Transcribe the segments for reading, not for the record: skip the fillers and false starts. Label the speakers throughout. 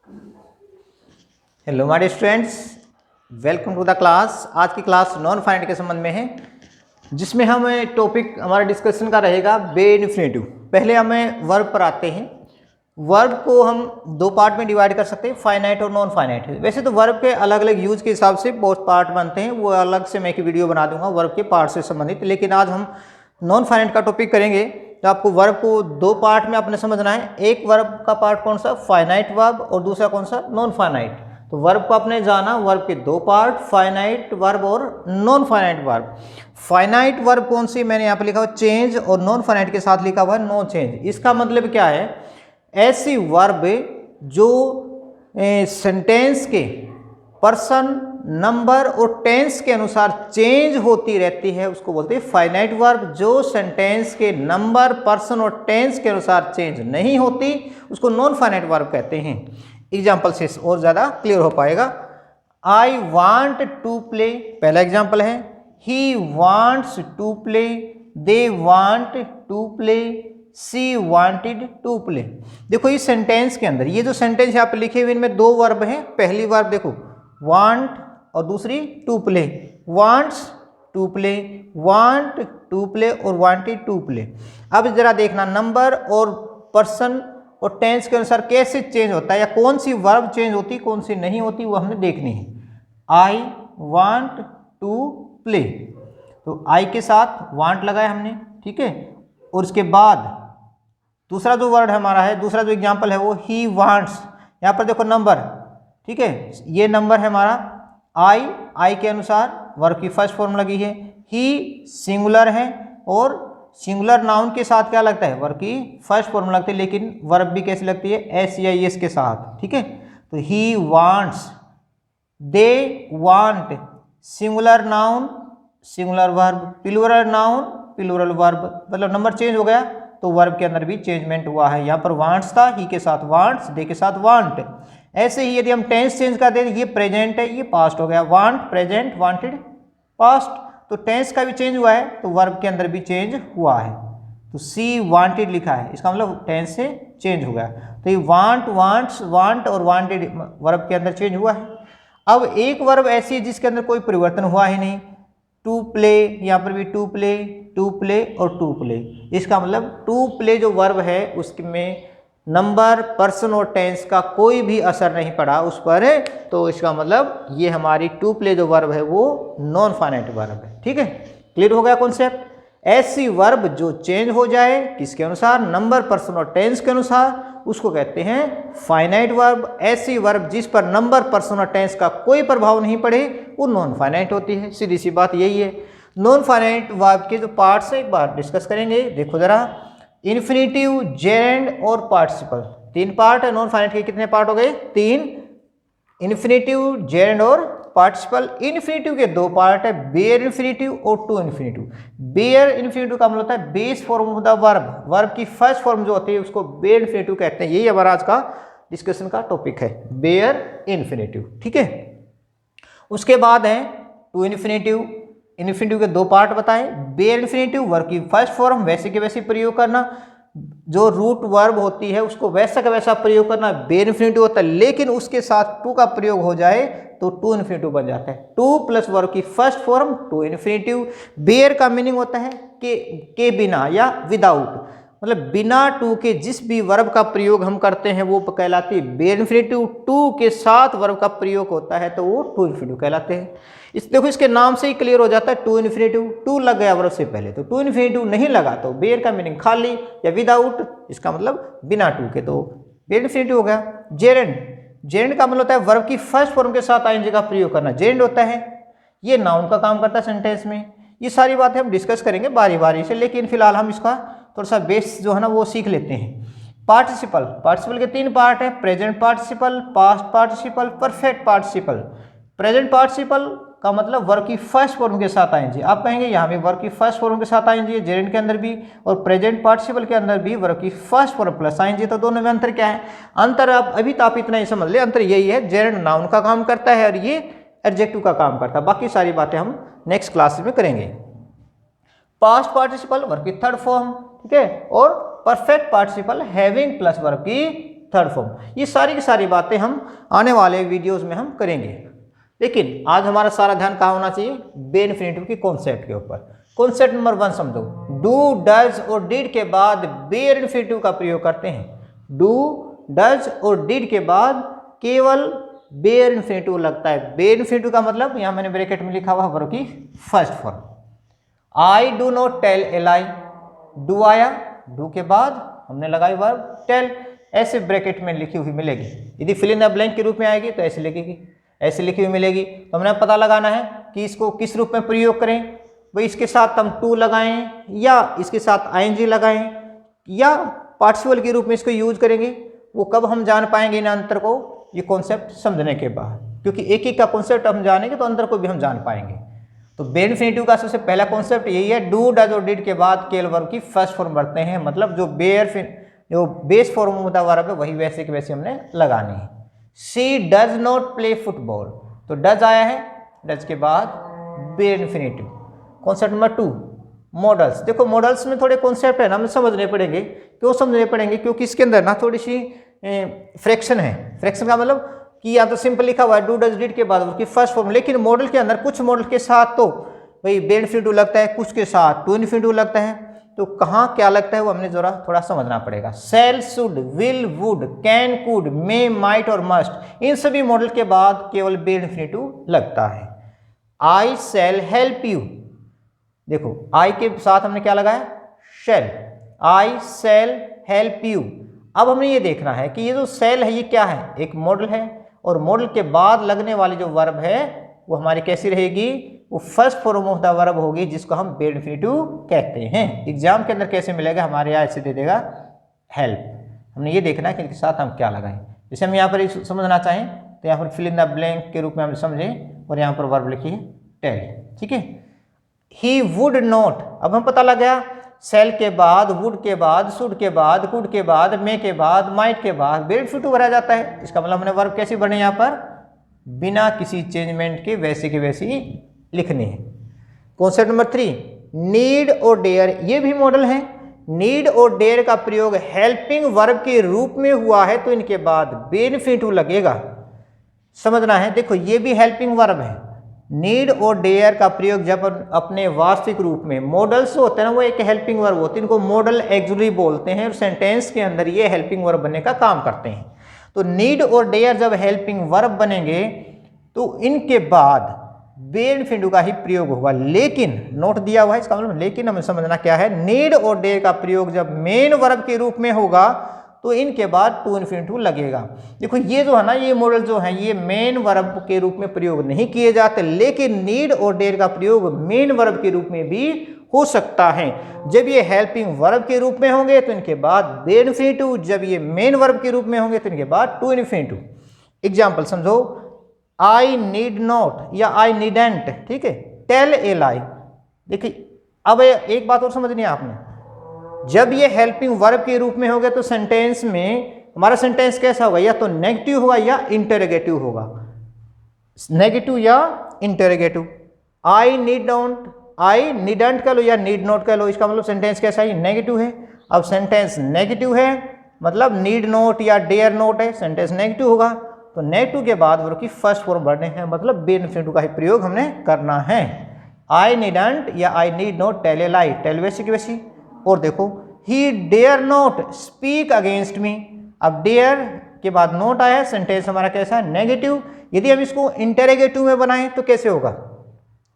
Speaker 1: Hello my dear students, welcome to the class. आज की class non finite के संबंध में है, जिसमें हम टॉपिक हमारा डिस्कशन का रहेगा बे इन्फिनेटिव। पहले हमें वर्ब पर आते हैं। वर्ब को हम दो पार्ट में डिवाइड कर सकते हैं, फाइनाइट और नॉन फाइनाइट। वैसे तो वर्ब के अलग अलग यूज के हिसाब से बहुत पार्ट बनते हैं, वो अलग से मैं एक वीडियो बना दूंगा वर्ब के पार्ट से संबंधित। लेकिन आज हम नॉन फाइनाइट का टॉपिक करेंगे, तो आपको वर्ब को दो पार्ट में आपने समझना है। एक वर्ब का पार्ट कौन सा, फाइनाइट वर्ब, और दूसरा कौन सा, नॉन फाइनाइट। तो वर्ब को आपने जाना, वर्ब के दो पार्ट, फाइनाइट वर्ब और non finite verb. Finite verb कौन सी, मैंने यहाँ पे लिखा हुआ चेंज, और नॉन फाइनाइट के साथ लिखा हुआ नो चेंज। इसका मतलब क्या है, ऐसी वर्ब जो सेंटेंस के पर्सन, नंबर और टेंस के अनुसार चेंज होती रहती है, उसको बोलते हैं फाइनाइट वर्ब। जो सेंटेंस के नंबर, पर्सन और टेंस के अनुसार चेंज नहीं होती, उसको नॉन फाइनाइट वर्ब कहते हैं। एग्जाम्पल से और ज़्यादा क्लियर हो पाएगा। आई वॉन्ट टू प्ले पहला एग्जाम्पल है, he wants to play, they want to play, she wanted to play. देखो इस सेंटेंस के अंदर, ये जो सेंटेंस यहाँ पे लिखे हुए, इनमें दो वर्ब हैं। पहली वर्ब देखो वांट, और दूसरी to play. Wants to play, want to play और वांटेड टू प्ले। अब जरा देखना, नंबर और पर्सन और टेंस के अनुसार कैसे चेंज होता है, या कौन सी वर्ब चेंज होती, कौन सी नहीं होती, वो हमने देखनी है। आई वांट टू प्ले, तो आई के साथ वांट लगाया हमने, ठीक है। और उसके बाद दूसरा जो वर्ड हमारा है, दूसरा जो एग्जांपल है वो ही वांट्स। यहाँ पर देखो नंबर, ठीक है, ये नंबर है हमारा। आई के अनुसार वर्ब की फर्स्ट फॉर्म लगी है। ही सिंगुलर है, और सिंगुलर नाउन के साथ क्या लगता है, वर्ब की फर्स्ट फॉर्म लगती है। लेकिन वर्ब भी कैसे लगती है, एस या एस के साथ, ठीक है। तो he wants, they want, singular noun singular verb, plural noun plural verb. मतलब नंबर चेंज हो गया, तो वर्ब के अंदर भी चेंजमेंट हुआ है। यहाँ पर वांट्स था, ही के साथ वांट्स, दे के साथ वांट। ऐसे ही यदि हम टेंस चेंज कर दें, ये प्रेजेंट है, ये पास्ट हो गया। Want present, wanted past. तो टेंस का भी चेंज हुआ है, तो वर्ब के अंदर भी चेंज हुआ है। तो सी वांटेड लिखा है, इसका मतलब टेंस से चेंज हो गया। तो ये वांट, वांट्स, वांट और वांटेड वर्ब के अंदर चेंज हुआ है। अब एक वर्ब ऐसी है जिसके अंदर कोई परिवर्तन हुआ ही नहीं, टू प्ले। यहाँ पर भी टू प्ले, टू प्ले और टू प्ले। इसका मतलब टू प्ले जो वर्ब है उसमें नंबर, पर्सन और टेंस का कोई भी असर नहीं पड़ा उस पर। तो इसका मतलब ये हमारी टू प्ले जो वर्ब है वो नॉन फाइनाइट वर्ब है, ठीक है। क्लियर हो गया कॉन्सेप्ट। ऐसी वर्ब जो चेंज हो जाए, किसके अनुसार, नंबर, पर्सन और टेंस के अनुसार, उसको कहते हैं फाइनाइट वर्ब। ऐसी वर्ब जिस पर नंबर, पर्सन और टेंस का कोई प्रभाव नहीं पड़े, वो नॉन फाइनाइट होती है। सीधी सी बात यही है। नॉन फाइनाइट वर्ब के जो पार्ट्स है एक बार डिस्कस करेंगे। देखो जरा, इन्फिनेटिव, जेरेंड और पार्टिसिपल, तीन पार्ट है। नॉन फाइनाइट के कितने पार्ट हो गए, तीन। इन्फिनेटिव, जेरेंड और पार्टिसिपल। इन्फिनेटिव के दो पार्ट है, बेयर इन्फिनेटिव और टू इन्फिनेटिव। बेयर इन्फिनेटिव का मतलब होता है base form of the verb. Verb की फर्स्ट फॉर्म जो होती है उसको बेयर इन्फिनेटिव कहते हैं। यही हमारा आज का डिस्कशन का टॉपिक है, बेयर इन्फिनेटिव, ठीक है। उसके बाद है टू इन्फिनेटिव। इन्फिनेटिव के दो पार्ट बताएं। बेयर इन्फिनेटिव, वर्ब की फर्स्ट फॉर्म वैसे के वैसे प्रयोग करना, जो रूट वर्ब होती है उसको वैसा का वैसा प्रयोग करना, बेयर इन्फिनेटिव होता है। लेकिन उसके साथ टू का प्रयोग हो जाए तो टू इन्फिनेटिव बन जाता है। टू प्लस वर्ब की first form to infinitive. Bare का मीनिंग होता है के बिना या विदाउट, मतलब बिना टू के जिस भी वर्ब का प्रयोग हम करते हैं वो कहलाती है बेयर इन्फिनेटिव। टू के साथ वर्ब का प्रयोग होता है तो वो टू इन्फिनेटिव कहलाते हैं। इस देखो इसके नाम से ही क्लियर हो जाता है, टू इन्फिनेटिव। टू लग गया वर्ब से पहले, तो टू इन्फिनेटिव नहीं लगा तो बेयर का मीनिंग खाली या विदाउट, इसका मतलब बिना टू के, तो बेयर इन्फिनेटिव हो गया। जेरेंड, जेरेंड का मतलब होता है वर्ब की फर्स्ट फॉर्म के साथ आईएनजी का प्रयोग करना, जेरेंड होता है। ये नाउन का काम करता है सेंटेंस में। ये सारी बातें हम डिस्कस करेंगे बारी बारी से, लेकिन फिलहाल हम इसका थोड़ा सा बेस जो है ना वो सीख लेते हैं। पार्टिसिपल, पार्टिसिपल के तीन पार्ट है, present participle, past participle, perfect participle. Present participle का मतलब वर्ब की फर्स्ट फॉर्म के साथ आएंगे। आप कहेंगे यहाँ भी वर्ब की फर्स्ट फॉर्म के साथ आएंगे, जेरेंड के अंदर भी, और प्रेजेंट पार्टिसिपल के अंदर भी वर्ब की फर्स्ट फॉर्म प्लस आएंगे। तो दोनों में अंतर क्या है, अंतर आप अभी तो आप इतना ही समझ ले, अंतर यही है, जेरेंड नाउन का काम करता है और ये एडजेक्टिव का काम करता है। बाकी सारी बातें हम नेक्स्ट क्लास में करेंगे। पास्ट पार्टिसिपल वर्ब की थर्ड फॉर्म, ठीक है, और perfect participle having plus verb की थर्ड फॉर्म। ये सारी की सारी बातें हम आने वाले वीडियोस में हम करेंगे, लेकिन आज हमारा सारा ध्यान कहाँ होना चाहिए, बे इन्फिनेटिव की कॉन्सेप्ट के ऊपर। कॉन्सेप्ट नंबर 1 समझो, डू, डज और डिड के बाद बेयर इन्फिनेटिव का प्रयोग करते हैं। डू, डज और डिड के बाद केवल बेयर इन्फिनेटिव लगता है। बेयर इन्फिनेटिव का मतलब यहां मैंने ब्रैकेट में लिखा हुआ वर्ब की first form. I do not tell a lie, do आया, डू के बाद हमने लगाई वर्ब टेल, ऐसे ब्रैकेट में लिखी हुई मिलेगी। यदि फिल इन द ब्लैंक के रूप में आएगी तो ऐसे लिखेगी, ऐसे लिखी हुई मिलेगी। तो हमने पता लगाना है कि इसको किस रूप में प्रयोग करें। भाई इसके साथ हम टू लगाएं या इसके साथ आईएनजी लगाएं या पार्टिसिपल के रूप में इसको यूज करेंगे, वो कब हम जान पाएंगे इन अंतर को, ये कॉन्सेप्ट समझने के बाद। क्योंकि एक एक का कॉन्सेप्ट हम जानेंगे तो अंतर को भी हम जान पाएंगे। तो बे इन्फिनेटिव का सबसे पहला कॉन्सेप्ट यही है, डू, डज और डिड के बाद केवल वर्ब की फर्स्ट फॉर्म बढ़ते हैं। मतलब जो बेस फॉर्म होता वर्ब है वही वैसे के वैसे हमने लगानी है। She does not play football, तो डज आया है, डज के बाद बे इन्फिनेटिव। Concept number 2, models. देखो मॉडल्स में थोड़े कॉन्सेप्ट है ना, हमें समझने पड़ेंगे। क्यों समझने पड़ेंगे, क्योंकि इसके अंदर ना थोड़ी सी फ्रैक्शन है। फ्रैक्शन का मतलब कि या तो सिंपल लिखा हुआ है डू, डज, डिड के बाद उसकी फर्स्ट फॉर्म, लेकिन मॉडल के अंदर कुछ मॉडल के साथ तो भाई बे इन्फिनेटिव लगता है, कुछ के साथ टू इन्फिनेटिव लगता है। तो कहाँ क्या लगता है वो हमने जरा थोड़ा समझना पड़ेगा। Shall, should, will, would, can, could, may, might और मस्ट, इन सभी मॉडल के बाद केवल बे इन्फिनेटिव लगता है। आई शैल हेल्प यू, देखो आई के साथ हमने क्या लगाया, शैल, आई शैल हेल्प यू। अब हमें ये देखना है कि ये जो शैल है ये क्या है, एक मॉडल है, और मॉडल के बाद लगने वाली जो वर्ब है वो हमारी कैसी रहेगी, वो first form of the verb होगी, जिसको हम बे इन्फिनेटिव कहते हैं। एग्जाम के अंदर कैसे मिलेगा, हमारे यहाँ ऐसे दे देगा हेल्प। हमने ये देखना है कि इनके साथ हम क्या लगाएं। जैसे हम यहाँ पर समझना चाहें तो यहाँ पर फिल इन द ब्लैंक के रूप में हम समझें और यहाँ पर वर्ब लिखिए टेल, ठीक है। ही वुड नॉट, अब हम पता लग गया सेल के बाद, वुड के बाद, शुड के बाद, कुड के बाद, मे के बाद, माइट के बाद बे इन्फिनेटिव भरा जाता है। इसका मतलब हमने वर्ब कैसी बने यहाँ पर, बिना किसी चेंजमेंट के वैसे के वैसे ही लिखनी है। कॉन्सेप्ट नंबर 3, नीड और डेयर, ये भी मॉडल है। नीड और डेयर का प्रयोग हेल्पिंग वर्ब के रूप में हुआ है तो इनके बाद बे इन्फिनेटिव लगेगा, समझना है। देखो ये भी हेल्पिंग वर्ब है। नीड और डेयर का प्रयोग जब अपने वास्तविक रूप में, मॉडल्स होते हैं ना वो एक हेल्पिंग वर्ब होते हैं, इनको मॉडल एक्सुअली बोलते हैं, और सेंटेंस के अंदर ये हेल्पिंग वर्ब बनने का काम करते हैं। तो नीड और डेयर जब हेल्पिंग वर्ब बनेंगे तो इनके बाद बे इन्फिनेटिव का ही प्रयोग होगा। लेकिन नोट दिया हुआ है, इसका मतलब लेकिन हमें समझना क्या है, नीड और डेयर का प्रयोग जब मेन वर्ब के रूप में होगा तो इनके बाद टू इन्फिनेटिव लगेगा। देखो ये जो है ना, ये मॉडल जो है ये मेन वर्ब के रूप में प्रयोग नहीं किए जाते, लेकिन नीड और डेयर का प्रयोग मेन वर्ब के रूप में भी हो सकता है। जब ये हेल्पिंग वर्ब के रूप में होंगे तो इनके बाद बे इन्फिनेटिव, जब ये मेन वर्ब के रूप में होंगे तो इनके बाद टू इन्फिनेटिव। एग्जाम्पल समझो, आई नीड नॉट या आई नीडेंट, ठीक है, टेल ए लाई। देखिए अब एक बात और समझनी है आपने, जब ये हेल्पिंग वर्ब के रूप में होगा तो सेंटेंस में हमारा सेंटेंस कैसा होगा, या तो नेगेटिव होगा या इंटरोगेटिव होगा, नेगेटिव या interrogative. I need don't, I needn't कह लो या नीड नॉट कह लो, इसका मतलब सेंटेंस कैसा है, नेगेटिव है। अब सेंटेंस नेगेटिव है मतलब नीड नॉट या डेयर नॉट है, सेंटेंस नेगेटिव होगा, तो नेगेटिव के बाद वर्ब की फर्स्ट फॉर्म बढ़ने हैं, मतलब बे इन्फिनेटिव का ही प्रयोग हमने करना है। आई नीडंट या I need not tell a lie, tell वैसी की वैसी। और देखो he dare not speak against me, अब डेयर के बाद नोट आया है, सेंटेंस हमारा कैसा है, नेगेटिव। यदि हम इसको इंटरोगेटिव में बनाएं तो कैसे होगा,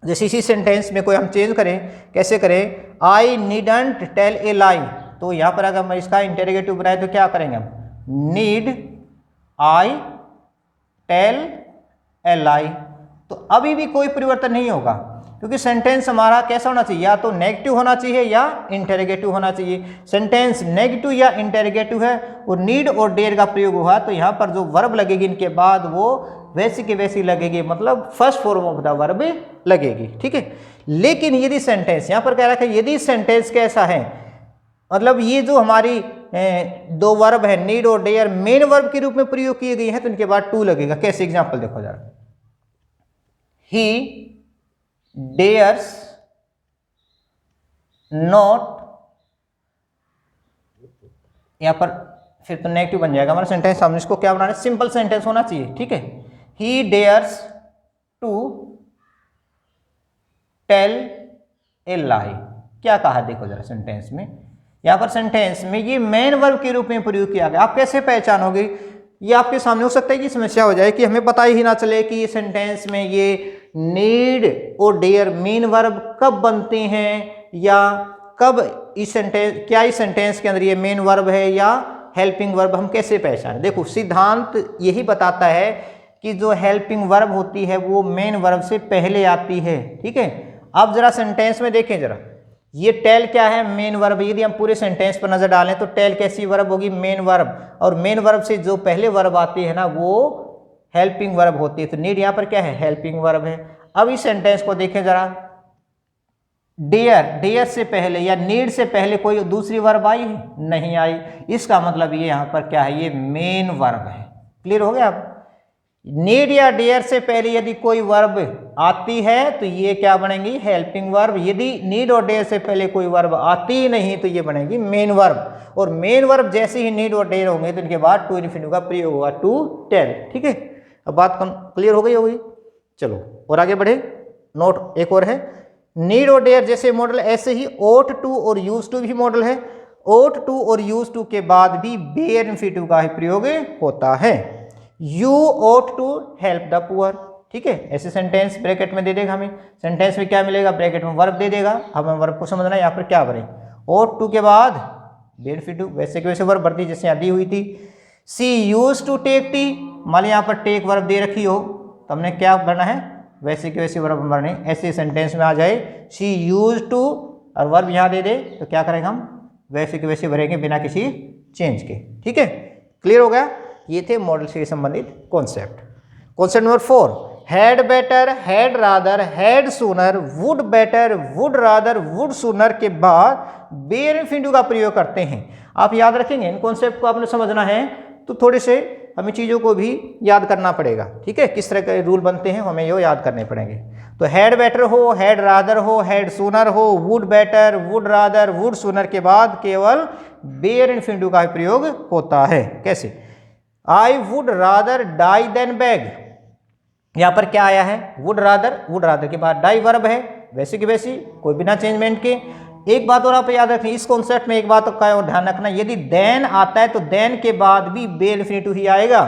Speaker 1: जैसे इसी सेंटेंस में कोई हम चेंज करें, कैसे करें, आई नीडंट टेल ए लाई, तो यहाँ पर अगर हम इसका इंटरोगेटिव बनाए तो क्या करेंगे हम, नीड आई टेल ए लाई। तो अभी भी कोई परिवर्तन नहीं होगा, क्योंकि सेंटेंस हमारा कैसा होना चाहिए, या तो नेगेटिव होना चाहिए या इंटरोगेटिव होना चाहिए। सेंटेंस नेगेटिव या इंटरोगेटिव है और नीड और डेयर का प्रयोग हुआ, तो यहाँ पर जो वर्ब लगेगी इनके बाद वो वैसी की वैसी लगेगी, मतलब first form of the verb लगेगी, ठीक है। लेकिन यदि सेंटेंस यहाँ पर कह रखा है, यदि सेंटेंस कैसा है, मतलब ये जो हमारी दो वर्ब है नीड और डेयर मेन वर्ब के रूप में प्रयोग किए गए हैं तो इनके बाद टू लगेगा। कैसे, एग्जांपल देखो जरा, ही डेयर्स नॉट, यहां पर फिर तो नेगेटिव बन जाएगा हमारा सेंटेंस। हम इसको क्या बनाना है, सिंपल सेंटेंस होना चाहिए, ठीक है। ही डेयर्स टू टेल ए लाई, क्या कहा देखो जरा सेंटेंस में, यहां पर सेंटेंस में ये मेन वर्ब के रूप में प्रयोग किया गया। आप कैसे पहचानोगे, ये आपके सामने हो सकता है कि समस्या हो जाए कि हमें पता ही ना चले कि ये सेंटेंस में ये नीड और डेयर मेन वर्ब कब बनते हैं, या कब इस सेंटेंस, क्या इस सेंटेंस के अंदर ये मेन वर्ब है या हेल्पिंग वर्ब, हम कैसे पहचानें। देखो सिद्धांत यही बताता है कि जो हेल्पिंग वर्ब होती है वो मेन वर्ब से पहले आती है, ठीक है। अब जरा सेंटेंस में देखें जरा, ये टेल क्या है, मेन वर्ब। यदि हम पूरे सेंटेंस पर नजर डालें तो टेल कैसी वर्ब होगी, मेन वर्ब, और मेन वर्ब से जो पहले वर्ब आती है ना वो हेल्पिंग वर्ब होती है। तो नीड यहाँ पर क्या है, हेल्पिंग वर्ब है। अब इस सेंटेंस को देखें जरा, डेयर, डेयर से पहले या नीड से पहले कोई दूसरी वर्ब आई है, नहीं आई। इसका मतलब ये यहाँ पर क्या है, ये मेन वर्ब है। क्लियर हो गया। अब नीड या डेयर से पहले यदि कोई वर्ब आती है तो ये क्या बनेगी, हेल्पिंग वर्ब। यदि नीड और डेयर से पहले कोई वर्ब आती ही नहीं तो ये बनेगी मेन वर्ब। और मेन वर्ब जैसे ही नीड और डेयर होंगे तो इनके बाद टू इन्फिनिटिव का प्रयोग होगा, टू टेल, ठीक है। अब बात क्लियर हो गई होगी। चलो और आगे बढ़े। नोट एक और है, नीड और डेयर जैसे मॉडल ऐसे ही ought to और यूज टू भी मॉडल है। ought to और यूज टू के बाद भी बेयर इन्फिनिटिव का ही प्रयोग होता है। You ought to help the poor, ठीक है। ऐसे सेंटेंस ब्रैकेट में दे देगा हमें, सेंटेंस में क्या मिलेगा, ब्रैकेट में वर्ब दे देगा। हमें वर्ब को समझना है यहाँ पर क्या बने, ought to के बाद बेयर इन्फिनिटिव, वैसे के वैसे वर्ब भरती जैसे यहाँ दी हुई थी। सी यूज टू टेक टी, मान ली यहाँ पर टेक वर्ब दे रखी हो तो हमने क्या भरना है, वैसे के वैसे वर्ब भरने। ऐसे सेंटेंस में आ जाए शी यूज टू और वर्ब यहाँ दे दे तो क्या करेंगे हम, वैसे के वैसे भरेंगे बिना किसी चेंज के, ठीक है। क्लियर हो गया। ये थे मॉडल से संबंधित concept. Concept number 4, had better, had rather, had sooner, would better, would rather, would sooner के बाद बेयर इन्फिनिटिव का प्रयोग करते हैं। आप याद रखेंगे, इन कॉन्सेप्ट को आपने समझना है तो थोड़े से हमें चीज़ों को भी याद करना पड़ेगा, ठीक है। किस तरह के रूल बनते हैं हमें ये याद करने पड़ेंगे। तो हैड बेटर हो, हैड रादर हो, हैड सूनर हो, would better, would rather, would sooner के बाद केवल बेयर इन्फिनिटिव का प्रयोग होता है। कैसे, I would rather die than beg, यहाँ पर क्या आया है, वुड रादर, वुड रादर के बाद डाई वर्ब है, वैसे की वैसी, कोई बिना चेंजमेंट के। एक बात और आप याद रखें इस कॉन्सेप्ट में, एक बात का और ध्यान रखना, यदि देन आता है तो देन के बाद भी बेयर इन्फिनिटिव ही आएगा।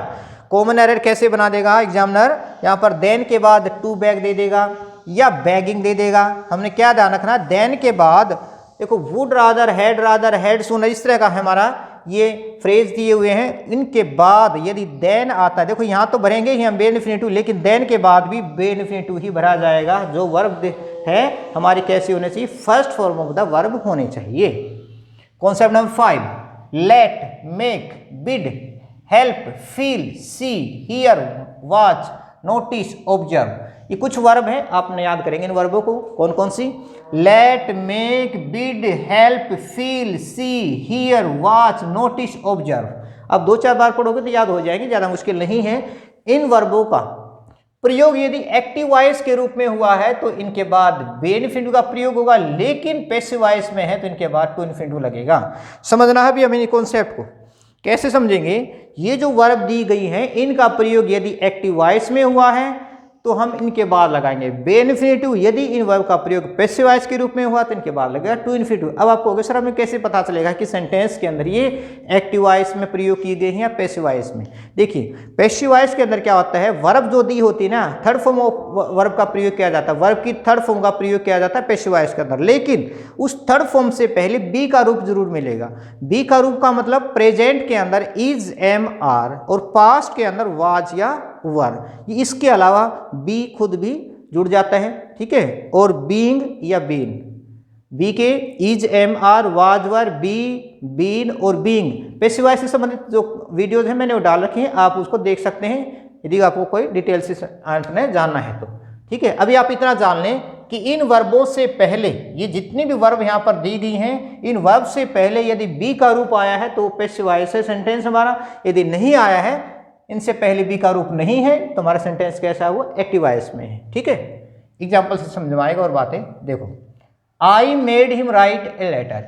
Speaker 1: कॉमन एरर कैसे बना देगा एग्जामिनर, यहाँ पर देन के बाद टू बैग दे देगा या बैगिंग दे देगा। हमने क्या ध्यान रखना, देन के बाद देखो वुड रादर, हैड सूनर, इस तरह का हमारा ये फ्रेज दिए हुए हैं। इनके बाद यदि देन आता है, देखो यहाँ तो भरेंगे ही हम बेयर इन्फिनिटिव, लेकिन देन के बाद भी बेयर इन्फिनिटिव ही भरा जाएगा। जो वर्ब है हमारी कैसी होनी चाहिए, first form of the verb होने चाहिए। Concept number 5, let, make, bid, help, feel, see, hear, watch, notice, observe, ये कुछ वर्ब है, आपने याद करेंगे इन वर्बों को। कौन कौन सी, let, make, bid, help, feel, see, hear, watch, notice, observe. अब 2-4 बार पढ़ोगे तो याद हो जाएंगे, ज़्यादा मुश्किल नहीं है। इन वर्बों का प्रयोग यदि एक्टिव वॉइस के रूप में हुआ है तो इनके बाद बेयर इन्फिनिटिव का प्रयोग होगा, लेकिन पैसिव वॉइस में है तो इनके बाद टू इन्फिनिटिव लगेगा। समझना है भी हमें कॉन्सेप्ट को, कैसे समझेंगे। ये जो वर्ब दी गई है इनका प्रयोग यदि एक्टिव वॉइस में हुआ है तो हम इनके बाद लगाएंगे बेयर इन्फिनिटिव। यदि इन वर्ब का प्रयोग पैसिव वॉइस के रूप में हुआ तो इनके बाद लगेगा टू इन्फिनिटिव। अब आपको सर हमें कैसे पता चलेगा कि सेंटेंस के अंदर ये एक्टिव वॉइस में प्रयोग की गई है या पैसिव वॉइस में। देखिए पैसिव वॉइस के अंदर क्या होता है, वर्ब जो दी होती है ना, थर्ड फॉर्म ऑफ वर्ब का प्रयोग किया जाता है, वर्ब की थर्ड फॉर्म का प्रयोग किया जाता है पैसिव वॉइस के अंदर, लेकिन उस थर्ड फॉर्म से पहले बी का रूप जरूर मिलेगा। बी का रूप का मतलब प्रेजेंट के अंदर इज, एम, आर, और पास्ट के अंदर वाज या वर। इसके अलावा बी खुद भी जुड़ जाता है, ठीक है, और बीइंग या बीन, बी के is, am, are, was, were, be, been और बीइंग। पैसिव वॉइस से संबंधित जो वीडियोज हैं मैंने वो डाल रखी हैं, आप उसको देख सकते हैं यदि आपको कोई डिटेल से जानना है तो, ठीक है। अभी आप इतना जान लें कि इन वर्बों से पहले, ये जितनी भी वर्ब यहाँ पर दी गई हैं, इन वर्ब से पहले यदि बी का रूप आया है तो पैसिव वॉइस है सेंटेंस हमारा। यदि नहीं आया है, इनसे पहले बी का रूप नहीं है तो हमारा सेंटेंस कैसा है, वो एक्टिव वॉइस में है, ठीक है। एग्जाम्पल से समझवाएगा और बातें देखो। I made him write a letter,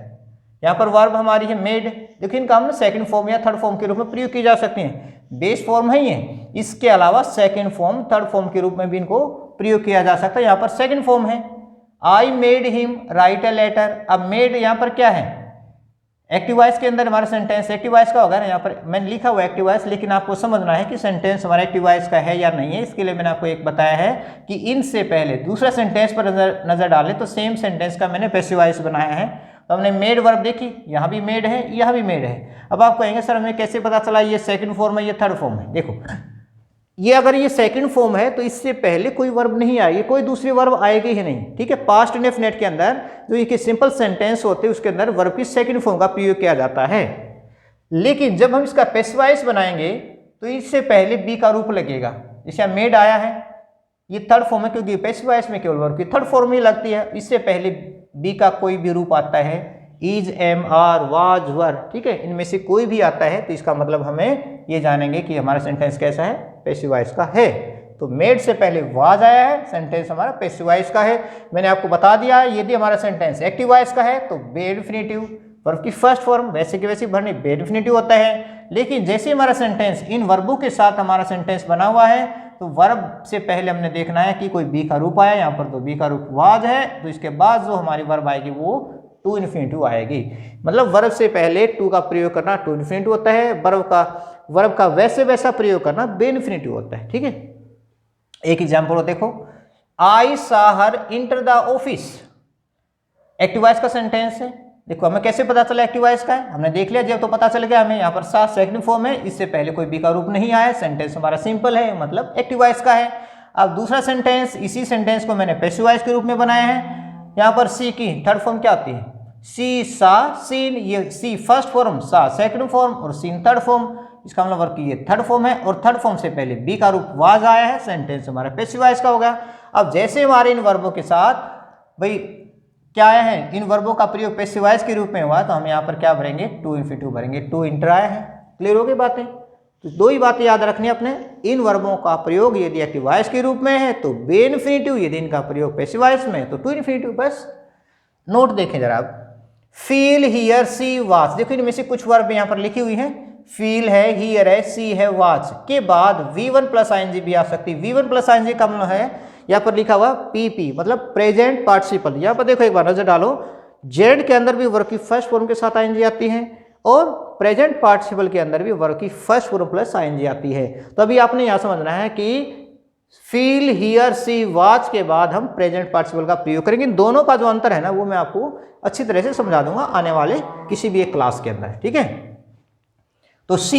Speaker 1: यहाँ पर वर्ब हमारी है मेड, देखिए इनका हम सेकंड फॉर्म या थर्ड फॉर्म के रूप में प्रयोग की जा सकते हैं। बेस फॉर्म है ये, इसके अलावा सेकंड फॉर्म थर्ड फॉर्म के रूप में भी इनको प्रयोग किया जा सकता है। यहाँ पर सेकंड फॉर्म है I made him write a letter. अब मेड यहाँ पर क्या है, एक्टिव वॉइस के अंदर हमारा सेंटेंस एक्टिव वॉइस का होगा ना, यहाँ पर मैंने लिखा हुआ एक्टिव वॉइस, लेकिन आपको समझना है कि सेंटेंस हमारा एक्टिव वॉइस का है या नहीं है। इसके लिए मैंने आपको एक बताया है कि इनसे पहले दूसरा सेंटेंस पर नजर डालें तो सेम सेंटेंस का मैंने पैसिव वॉइस बनाया है। तो हमने मेड वर्ब देखी, यहाँ भी मेड है, यहाँ भी मेड है। अब आप कहेंगे सर हमें कैसे पता चला ये सेकंड फॉर्म है ये थर्ड फॉर्म है। देखो ये अगर ये सेकंड फॉर्म है तो इससे पहले कोई वर्ब नहीं आएगी, कोई दूसरी वर्ब आएगी ही नहीं, ठीक है। पास्ट इंडेफिनिट के अंदर जो ये सिंपल सेंटेंस होते हैं उसके अंदर वर्ब की सेकंड फॉर्म का प्रयोग किया जाता है। लेकिन जब हम इसका पैसिव वॉइस बनाएंगे तो इससे पहले बी का रूप लगेगा। जैसे मेड आया है, ये थर्ड फॉर्म है क्योंकि पैसिव वॉइस में केवल वर्ब की थर्ड फॉर्म ही लगती है। इससे पहले बी का कोई भी रूप आता है, इज, एम, आर, वाज, वर, ठीक है, इनमें से कोई भी आता है तो इसका मतलब हमें ये जानेंगे कि हमारा सेंटेंस कैसा है, पैसिव वॉइस का है। तो मेड से पहले वाज आया है, सेंटेंस हमारा पैसिव वॉइस का है। मैंने आपको बता दिया है यदि हमारा सेंटेंस एक्टिव वॉइस का है तो बे इन्फिनेटिव, वर्ब की फर्स्ट फॉर्म वैसे की वैसी भरनी बे इन्फिनेटिव होता है। लेकिन जैसे हमारा सेंटेंस इन वर्बों के साथ हमारा सेंटेंस बना हुआ है तो वर्ब से पहले हमने देखना है कि कोई बी का रूप आया, यहाँ पर तो बी का रूप वाज है, तो इसके बाद जो हमारी वर्ब आएगी वो टू इन्फिनेटिव आएगी। मतलब वर्ब से पहले टू का प्रयोग करना टू इन्फिनेटिव होता है, वर्ब का वैसे वैसा प्रयोग करना बे इन्फिनेटिव होता है, ठीक है। एक एग्जाम्पल हो देखो, I saw her enter the office, active voice का सेंटेंस है। देखो हमें कैसे पता चला एक्टिव वॉइस का है, हमने देख लिया जब तो पता चल गया हमें। यहाँ पर सा सेकंड फॉर्म है, इससे पहले कोई बी का रूप नहीं आया, सेंटेंस हमारा सिंपल है, मतलब एक्टिव वॉइस का है। अब दूसरा सेंटेंस, इसी सेंटेंस को मैंने पैसिव वॉइस के रूप में बनाया है। यहाँ पर सी की थर्ड फॉर्म क्या होती है, सी, सा, सीन, ये सी फर्स्ट फॉर्म, सा सेकंड फॉर्म और सीन थर्ड फॉर्म। इसका मतलब वर्ब की ये थर्ड फॉर्म है और थर्ड फॉर्म से पहले बी का रूप वाज आया है, सेंटेंस हमारा पैसिव वॉइस का हो गया। अब जैसे हमारे इन वर्बों के साथ भाई क्या आया है, इन वर्बों का प्रयोग पैसिव वॉइस के रूप में हुआ तो हम यहाँ पर क्या भरेंगे, टू इन्फिनेटिव भरेंगे, टू इंटर आया है। क्लियर हो गई बातें? तो दो ही बातें याद रखनी है अपने, इन वर्बों का प्रयोग यदि एक्टिव वॉइस के रूप में है तो बे इन्फिनेटिव, यदि इनका प्रयोग पैसिव वॉइस में है तो टू इन्फिनेटिव। बस नोट देखें जरा आप, फील, हियर, सी, वॉच, देखो इनमें से कुछ वर्ब यहाँ पर लिखी हुई हैं। फील है, हियर है, सी है, वॉच के बाद V1 प्लस आईएनजी भी आ सकती है। V1 प्लस आईएनजी का मतलब है यहाँ पर लिखा हुआ PP, मतलब प्रेजेंट पार्टिसिपल। यहाँ पर देखो एक बार नजर डालो, जेड के अंदर भी वर्ब की फर्स्ट फॉर्म के साथ आईएनजी आती है और प्रेजेंट पार्टिसिपल के अंदर भी वर्ब की फर्स्ट फॉर्म प्लस आईएनजी आती है। तो अभी आपने यहाँ समझना है कि फील, हियर, सी, वॉच के बाद हम प्रेजेंट पार्टिसिपल का प्रयोग करेंगे। इन दोनों का जो अंतर है ना वो मैं आपको अच्छी तरह से समझा दूंगा आने वाले किसी भी एक क्लास के अंदर, ठीक है। तो सी,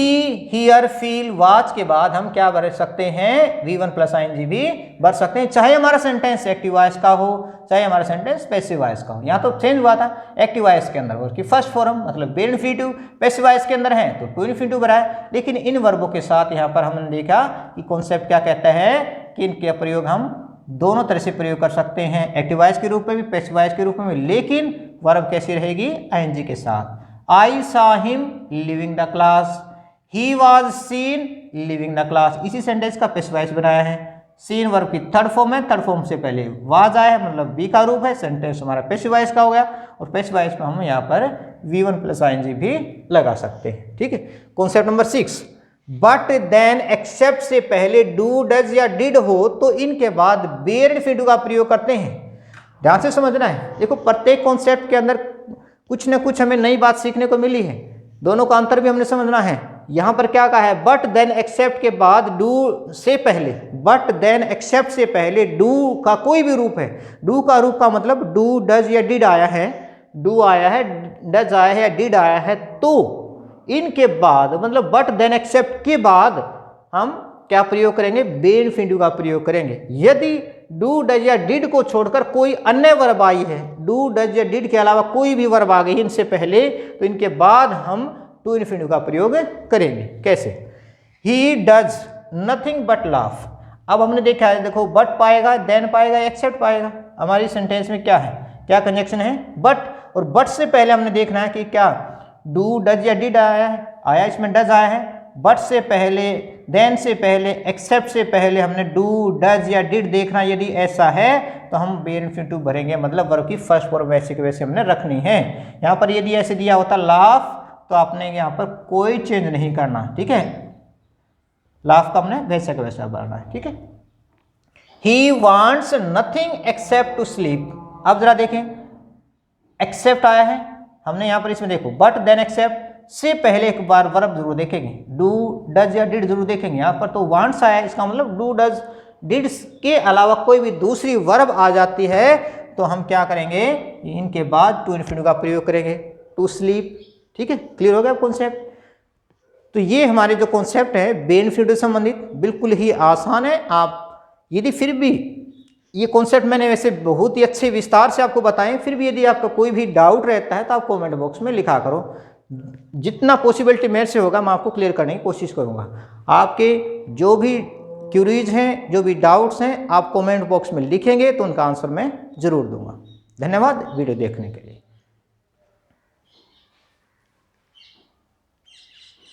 Speaker 1: हियर, फील, वॉच के बाद हम क्या भर सकते हैं, V1 प्लस आईएनजी भी भर सकते हैं, चाहे हमारा सेंटेंस एक्टिव वॉइस का हो चाहे हमारा सेंटेंस पैसिव वॉइस का हो। यहाँ तो चेंज हुआ था, एक्टिव वॉइस के अंदर वर्ब की फर्स्ट फॉर्म मतलब बे इन्फिनेटिव, पैसिव वॉइस के अंदर है तो टू इन्फिनेटिव भरा है। लेकिन इन वर्बों के साथ यहाँ पर हमने देखा कि कॉन्सेप्ट क्या कहता है कि इनके प्रयोग हम दोनों तरह से प्रयोग कर सकते हैं, एक्टिव वॉइस के रूप में भी पैसिव वॉइस के रूप में भी। लेकिन वर्ब कैसी रहेगी, आईएनजी के साथ। I saw him leaving the class, he was seen leaving the class, इसी सेंटेंस का पैसिव वॉइस बनाया है। सीन वर्ब की थर्ड फॉर्म है, थर्ड फॉर्म से पहले वाज आया है मतलब बी का रूप है, सेंटेंस हमारा पैसिव वॉइस का हो गया। और पैसिव वॉइस में हम यहाँ पर V1 प्लस आईएनजी भी लगा सकते हैं, ठीक है। Concept number 6, but than except से पहले डू, डज या डिड हो तो इनके बाद बे इन्फिनेटिव का प्रयोग करते हैं। ध्यान से समझना है, देखो प्रत्येक कॉन्सेप्ट के अंदर कुछ न कुछ हमें नई बात सीखने को मिली है, दोनों का अंतर भी हमने समझना है। यहाँ पर क्या कहा है, बट देन एक्सेप्ट के बाद डू से पहले, बट देन एक्सेप्ट से पहले डू का कोई भी रूप है, डू का रूप का मतलब डू, डज या डिड आया है, डू आया है, डज आया है या डिड आया है, तो इनके बाद मतलब बट देन एक्सेप्ट के बाद हम क्या प्रयोग करेंगे, बे इन्फिनेटिव का प्रयोग करेंगे। यदि डू, डज या डिड को छोड़कर कोई अन्य वर्ब आई है, डू, डज या डिड के अलावा कोई भी वर्ब आ गई इनसे पहले, तो इनके बाद हम टू इन्फिनेटिव का प्रयोग करेंगे। कैसे, he does nothing but laugh. अब हमने देखा है, देखो बट पाएगा, देन पाएगा, एक्सेप्ट पाएगा। हमारी सेंटेंस में क्या है, क्या कंजक्शन है, बट, और बट से पहले हमने देखना है कि क्या डू, डज या डिड आया है, आया इसमें डज आया है, बट से पहले, देन से पहले, एक्सेप्ट से पहले हमने डू, डज या डिड देखना। यदि ऐसा है तो हम बी इन्फिनेटिव भरेंगे, मतलब वर्ब की फर्स्ट फॉर्म वैसे के वैसे हमने रखनी है। यहाँ पर यदि ऐसे दिया होता लाफ, तो आपने यहाँ पर कोई चेंज नहीं करना, ठीक है। लाफ का हमने वैसे का वैसा भरना है, ठीक है। He wants nothing except to sleep. अब जरा देखें, एक्सेप्ट आया है, हमने यहाँ पर इसमें देखो बट देन एक्सेप्ट से पहले एक बार वर्ब जरूर देखेंगे, डू, डज या डिड जरूर देखेंगे। यहाँ पर तो वांट्स आया है, इसका मतलब डू, डज, डिड के अलावा कोई भी दूसरी वर्ब आ जाती है तो हम क्या करेंगे, इनके बाद टू इन्फिनिटिव का प्रयोग करेंगे, टू स्लीप, ठीक है। क्लियर हो गया कॉन्सेप्ट। तो ये हमारे जो कॉन्सेप्ट है बी इन्फिनिटिव संबंधित बिल्कुल ही आसान है। आप यदि फिर भी ये कॉन्सेप्ट मैंने वैसे बहुत ही अच्छे विस्तार से आपको बताएं, फिर भी यदि आपका कोई भी डाउट रहता है तो आप कमेंट बॉक्स में लिखा करो। जितना पॉसिबिलिटी मेरे से होगा मैं आपको क्लियर करने की कोशिश करूंगा। आपके जो भी क्यूरीज हैं, जो भी डाउट्स हैं, आप कमेंट बॉक्स में लिखेंगे तो उनका आंसर मैं जरूर दूंगा। धन्यवाद वीडियो देखने के लिए।